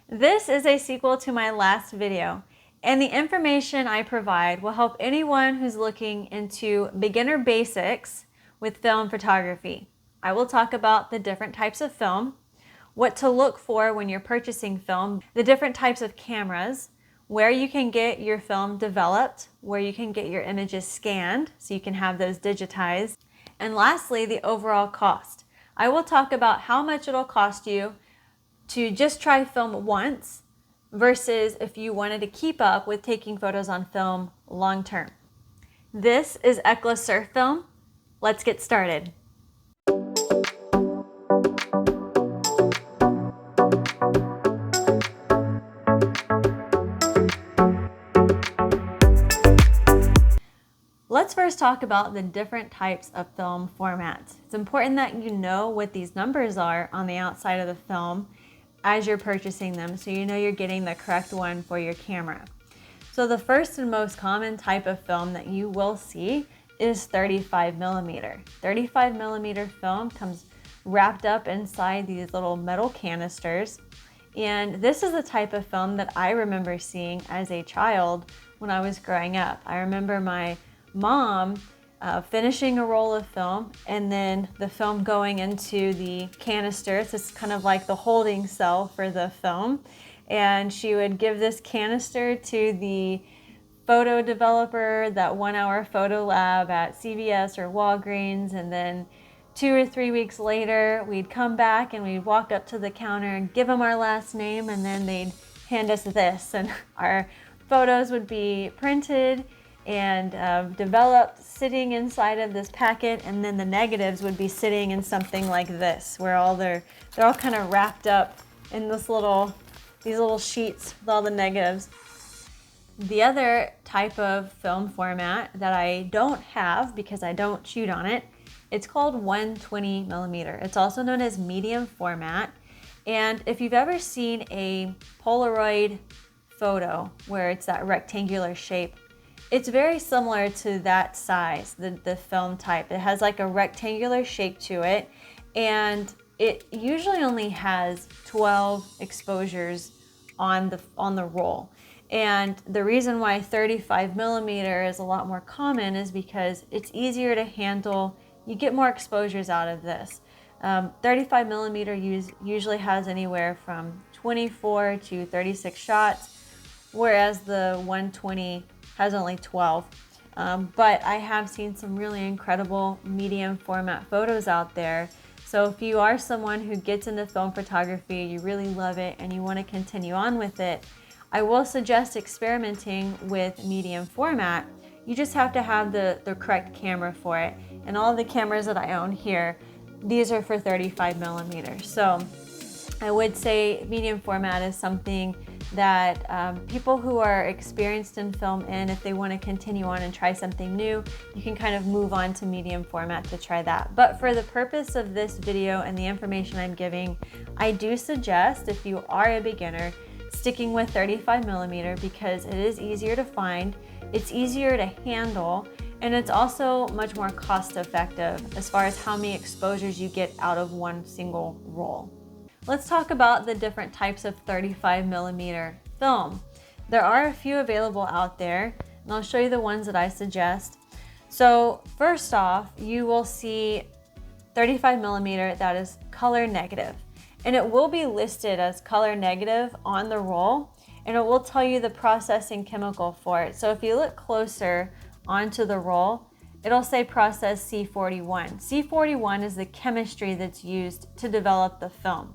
This is a sequel to my last video, and the information I provide will help anyone who's looking into beginner basics with film photography. I will talk about the different types of film, what to look for when you're purchasing film, the different types of cameras, where you can get your film developed, where you can get your images scanned so you can have those digitized, and lastly, the overall cost. I will talk about how much it'll cost you to just try film once versus if you wanted to keep up with taking photos on film long term. This is ECLA Surf Film. Let's get started. Let's first talk about the different types of film formats. It's important that you know what these numbers are on the outside of the film as you're purchasing them, so you know you're getting the correct one for your camera. So the first and most common type of film that you will see is 35 millimeter. 35 millimeter film comes wrapped up inside these little metal canisters. And this is the type of film that I remember seeing as a child when I was growing up. I remember my mom finishing a roll of film and then the film going into the canister. It's kind of like the holding cell for the film. And she would give this canister to the photo developer, that 1 hour photo lab at CVS or Walgreens. And then 2 or 3 weeks later, we'd come back and we'd walk up to the counter and give them our last name. And then they'd hand us this, and our photos would be printed and developed sitting inside of this packet, and then the negatives would be sitting in something like this, where they're all kind of wrapped up in these little sheets with all the negatives. The other type of film format that I don't have because I don't shoot on it, it's called 120 millimeter. It's also known as medium format. And if you've ever seen a Polaroid photo where it's that rectangular shape, it's very similar to that size, the film type. It has like a rectangular shape to it, and it usually only has 12 exposures on the roll. And the reason why 35 millimeter is a lot more common is because it's easier to handle. You get more exposures out of this. 35 millimeter usually has anywhere from 24 to 36 shots, whereas the 120 has only 12. But I have seen some really incredible medium format photos out there. So if you are someone who gets into film photography, you really love it, and you want to continue on with it, I will suggest experimenting with medium format. You just have to have the correct camera for it. And all the cameras that I own here, these are for 35 millimeters. So I would say medium format is something that people who are experienced in film, and if they want to continue on and try something new, you can kind of move on to medium format to try that. But for the purpose of this video and the information I'm giving, I do suggest, if you are a beginner, sticking with 35 millimeter because it is easier to find, it's easier to handle, and it's also much more cost effective as far as how many exposures you get out of one single roll. Let's talk about the different types of 35 millimeter film. There are a few available out there, and I'll show you the ones that I suggest. So first off, you will see 35 millimeter that is color negative, and it will be listed as color negative on the roll, and it will tell you the processing chemical for it. So if you look closer onto the roll, it'll say process C41. C41 is the chemistry that's used to develop the film.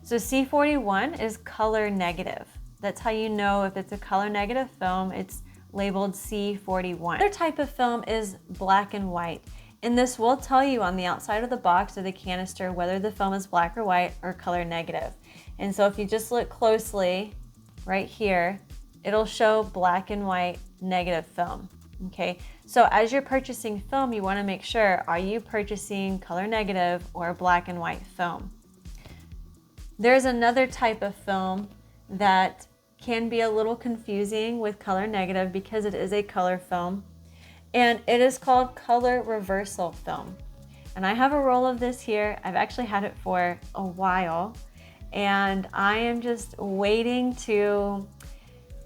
So C41 is color negative. That's how you know if it's a color negative film. It's labeled C41. Another type of film is black and white. And this will tell you on the outside of the box or the canister whether the film is black or white or color negative. And so if you just look closely right here, it'll show black and white negative film. Okay, so as you're purchasing film, you want to make sure, are you purchasing color negative or black and white film? There's another type of film that can be a little confusing with color negative because it is a color film, and it is called color reversal film. And I have a roll of this here. I've actually had it for a while, and I am just waiting to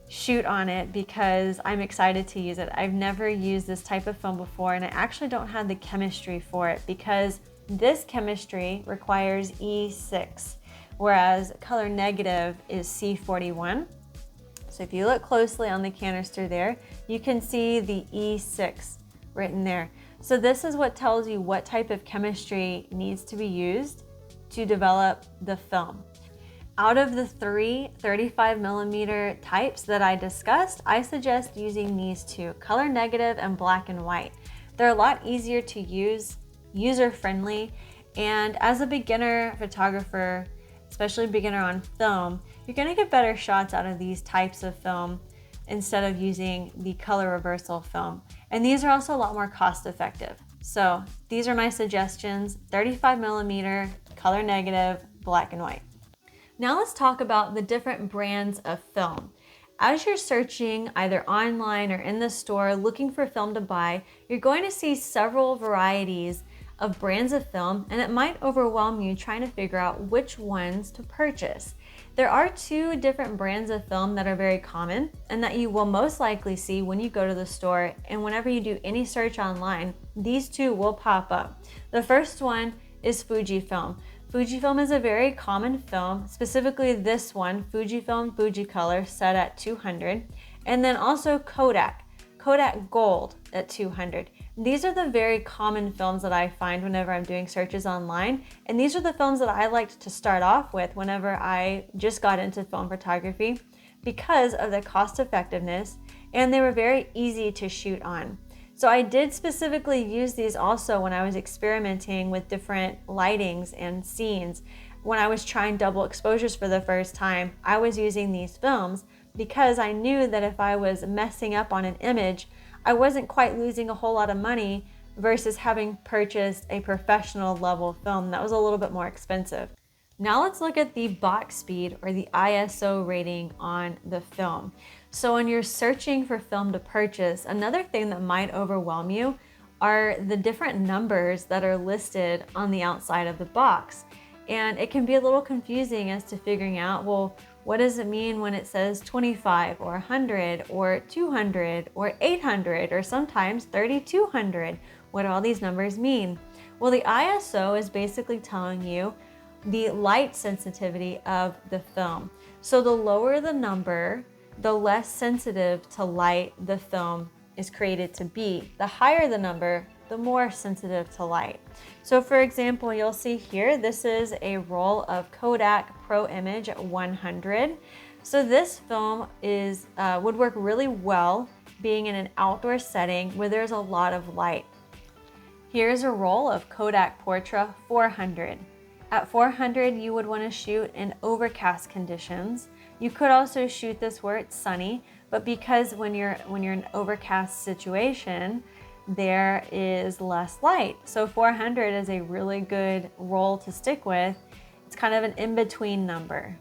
shoot on it because I'm excited to use it. I've never used this type of film before, and I actually don't have the chemistry for it because this chemistry requires E6, whereas color negative is C41. So if you look closely on the canister there, you can see the E6 written there. So this is what tells you what type of chemistry needs to be used to develop the film. Out of the 3 35mm types that I discussed, I suggest using these two, color negative and black and white. They're a lot easier to use, user-friendly, and as a beginner photographer, especially beginner on film, you're gonna get better shots out of these types of film instead of using the color reversal film. And these are also a lot more cost effective. So these are my suggestions: 35mm, color negative, black and white. Now let's talk about the different brands of film. As you're searching either online or in the store looking for film to buy, you're going to see several varieties of brands of film, and it might overwhelm you trying to figure out which ones to purchase. There are 2 different brands of film that are very common and that you will most likely see when you go to the store, and whenever you do any search online, these 2 will pop up. The first one is Fujifilm. Fujifilm is a very common film, specifically this one, Fujifilm Fujicolor, set at 200, and then also Kodak Gold at 200. These are the very common films that I find whenever I'm doing searches online, and these are the films that I liked to start off with whenever I just got into film photography because of the cost effectiveness, and they were very easy to shoot on. So I did specifically use these also when I was experimenting with different lightings and scenes. When I was trying double exposures for the first time, I was using these films because I knew that if I was messing up on an image, I wasn't quite losing a whole lot of money versus having purchased a professional level film that was a little bit more expensive. Now let's look at the box speed, or the ISO rating on the film. So when you're searching for film to purchase, another thing that might overwhelm you are the different numbers that are listed on the outside of the box. And it can be a little confusing as to figuring out, well, what does it mean when it says 25 or 100 or 200 or 800 or sometimes 3200? What do all these numbers mean? Well, the ISO is basically telling you the light sensitivity of the film. So the lower the number, the less sensitive to light the film is created to be. The higher the number, the more sensitive to light. So for example, you'll see here, this is a roll of Kodak Pro Image at 100. So this film is would work really well being in an outdoor setting where there's a lot of light. Here's a roll of Kodak Portra 400. At 400, you would want to shoot in overcast conditions. You could also shoot this where it's sunny, but because when you're in an overcast situation, there is less light. So 400 is a really good roll to stick with. It's kind of an in-between number.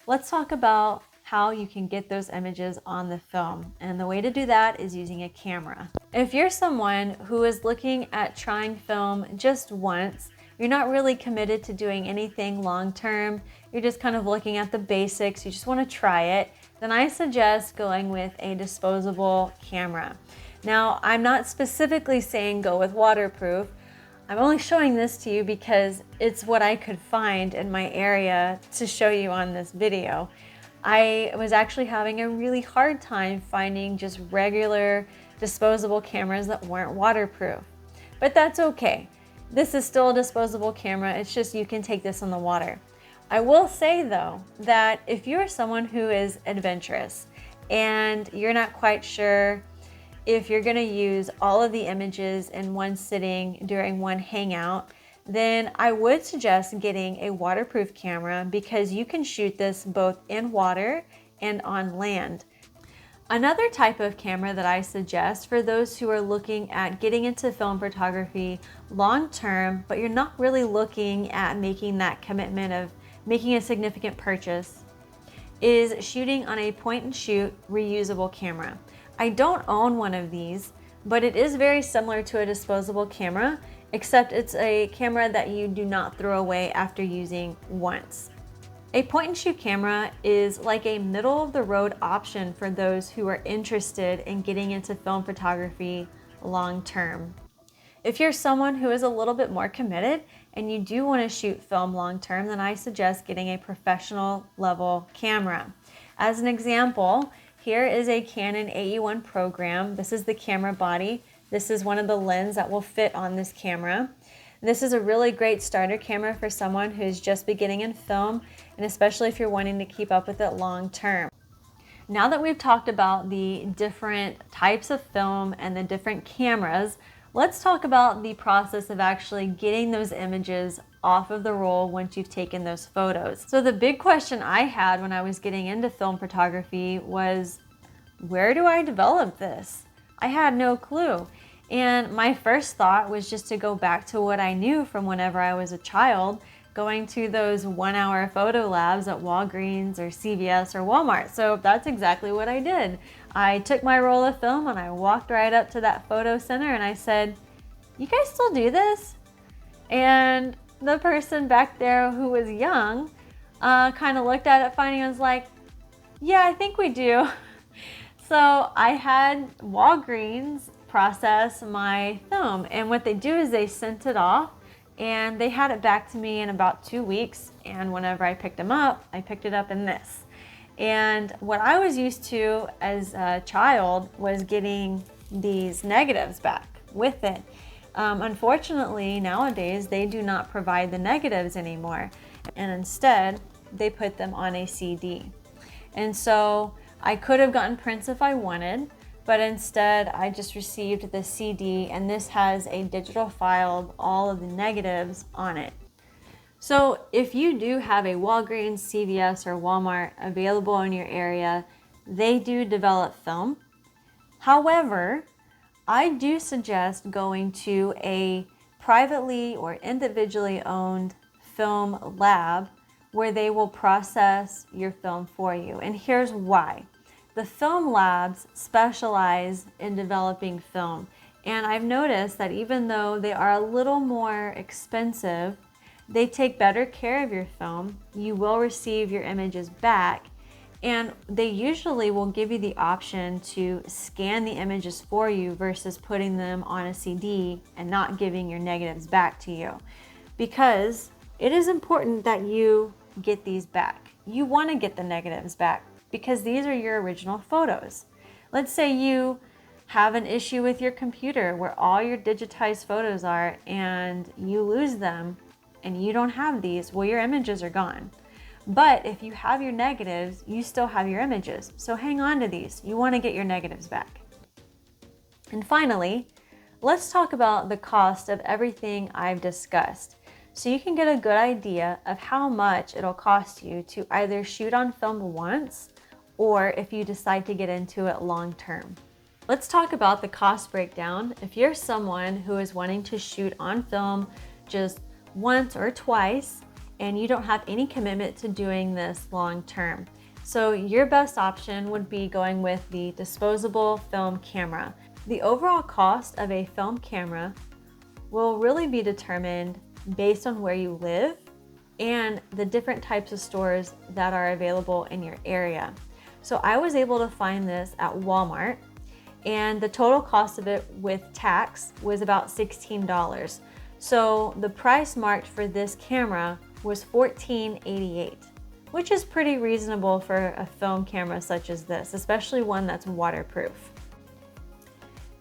Let's talk about how you can get those images on the film. And the way to do that is using a camera. If you're someone who is looking at trying film just once, you're not really committed to doing anything long-term, you're just kind of looking at the basics, you just want to try it, then I suggest going with a disposable camera. Now, I'm not specifically saying go with waterproof. I'm only showing this to you because it's what I could find in my area to show you on this video. I was actually having a really hard time finding just regular disposable cameras that weren't waterproof. But that's okay. This is still a disposable camera, it's just you can take this on the water. I will say though, that if you're someone who is adventurous and you're not quite sure if you're gonna use all of the images in one sitting during one hangout, then I would suggest getting a waterproof camera because you can shoot this both in water and on land. Another type of camera that I suggest for those who are looking at getting into film photography long term, but you're not really looking at making that commitment of making a significant purchase, is shooting on a point and shoot reusable camera. I don't own one of these, but it is very similar to a disposable camera, except it's a camera that you do not throw away after using once. A point and shoot camera is like a middle of the road option for those who are interested in getting into film photography long term. If you're someone who is a little bit more committed and you do want to shoot film long term, then I suggest getting a professional level camera. As an example, here is a Canon AE1 program. This is the camera body. This is one of the lenses that will fit on this camera. This is a really great starter camera for someone who's just beginning in film, and especially if you're wanting to keep up with it long term. Now that we've talked about the different types of film and the different cameras, let's talk about the process of actually getting those images off of the roll once you've taken those photos. So the big question I had when I was getting into film photography was, where do I develop this? I had no clue. And my first thought was just to go back to what I knew from whenever I was a child, going to those 1-hour photo labs at Walgreens or CVS or Walmart. So that's exactly what I did. I took my roll of film and I walked right up to that photo center and I said, "You guys still do this?" And the person back there who was young kind of looked at it funny and was like, "Yeah, I think we do." So I had Walgreens process my film, and what they do is they sent it off and they had it back to me in about 2 weeks, and whenever I picked them up, I picked it up in this. And what I was used to as a child was getting these negatives back with it. Unfortunately, nowadays they do not provide the negatives anymore, and instead they put them on a CD. And so I could have gotten prints if I wanted, but instead I just received the CD, and this has a digital file of all of the negatives on it. So if you do have a Walgreens, CVS, or Walmart available in your area, they do develop film. However, I do suggest going to a privately or individually owned film lab where they will process your film for you. And here's why. The film labs specialize in developing film, and I've noticed that even though they are a little more expensive, they take better care of your film. You will receive your images back, and they usually will give you the option to scan the images for you versus putting them on a CD and not giving your negatives back to you, because it is important that you get these back. You want to get the negatives back, because these are your original photos. Let's say you have an issue with your computer where all your digitized photos are and you lose them and you don't have these, well, your images are gone. But if you have your negatives, you still have your images. So hang on to these. You want to get your negatives back. And finally, let's talk about the cost of everything I've discussed, so you can get a good idea of how much it'll cost you to either shoot on film once or if you decide to get into it long term. Let's talk about the cost breakdown. If you're someone who is wanting to shoot on film just once or twice and you don't have any commitment to doing this long term, so your best option would be going with the disposable film camera. The overall cost of a film camera will really be determined based on where you live and the different types of stores that are available in your area. So I was able to find this at Walmart, and the total cost of it with tax was about $16. So the price marked for this camera was $14.88, which is pretty reasonable for a film camera such as this, especially one that's waterproof.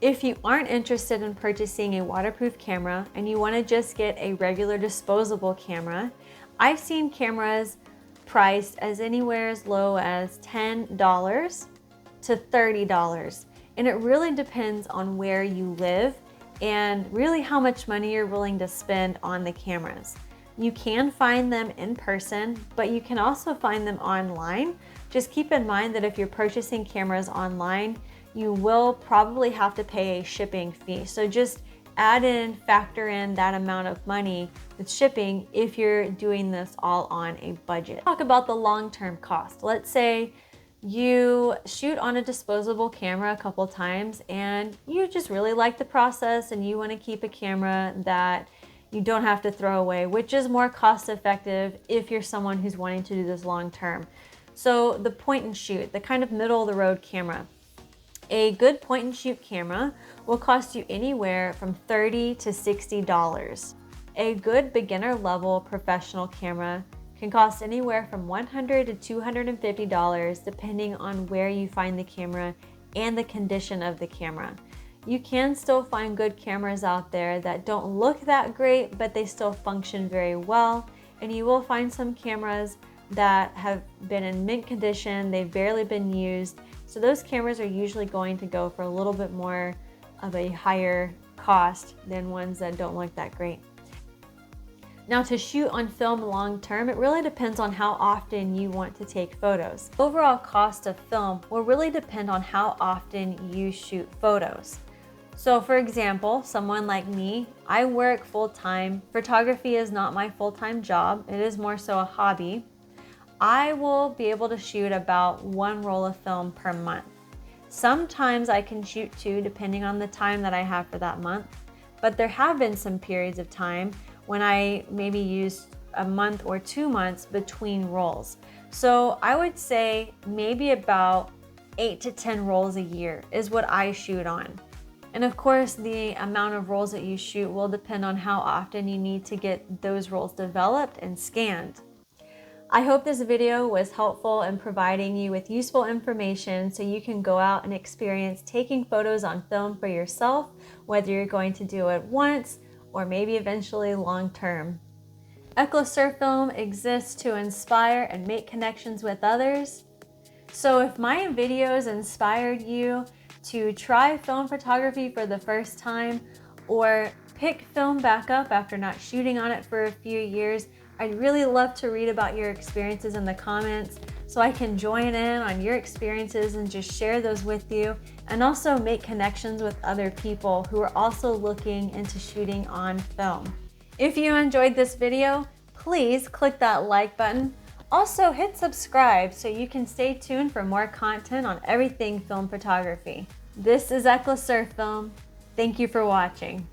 If you aren't interested in purchasing a waterproof camera and you want to just get a regular disposable camera, I've seen cameras priced as anywhere as low as $10 to $30. And it really depends on where you live and really how much money you're willing to spend on the cameras. You can find them in person, but you can also find them online. Just keep in mind that if you're purchasing cameras online, you will probably have to pay a shipping fee. So just factor in that amount of money with shipping if you're doing this all on a budget. Talk about the long-term cost. Let's say you shoot on a disposable camera a couple times and you just really like the process and you want to keep a camera that you don't have to throw away, which is more cost effective if you're someone who's wanting to do this long term. So the point and shoot, the kind of middle of the road camera. A good point and shoot camera will cost you anywhere from $30 to $60. A good beginner level professional camera can cost anywhere from $100 to $250 depending on where you find the camera and the condition of the camera. You can still find good cameras out there that don't look that great, but they still function very well. And you will find some cameras that have been in mint condition, they've barely been used. So those cameras are usually going to go for a little bit more of a higher cost than ones that don't look that great. Now, to shoot on film long term, it really depends on how often you want to take photos. Overall cost of film will really depend on how often you shoot photos. So for example, someone like me, I work full-time. Photography is not my full-time job. It is more so a hobby. I will be able to shoot about 1 roll of film per month. Sometimes I can shoot 2 depending on the time that I have for that month, but there have been some periods of time when I maybe used a month or 2 months between rolls. So I would say maybe about 8 to 10 rolls a year is what I shoot on. And of course, the amount of rolls that you shoot will depend on how often you need to get those rolls developed and scanned. I hope this video was helpful in providing you with useful information so you can go out and experience taking photos on film for yourself, whether you're going to do it once or maybe eventually long term. EclaSur Film exists to inspire and make connections with others. So if my videos inspired you to try film photography for the first time or pick film back up after not shooting on it for a few years, I'd really love to read about your experiences in the comments so I can join in on your experiences and just share those with you, and also make connections with other people who are also looking into shooting on film. If you enjoyed this video, please click that like button. Also hit subscribe so you can stay tuned for more content on everything film photography. This is EclaSur Film. Thank you for watching.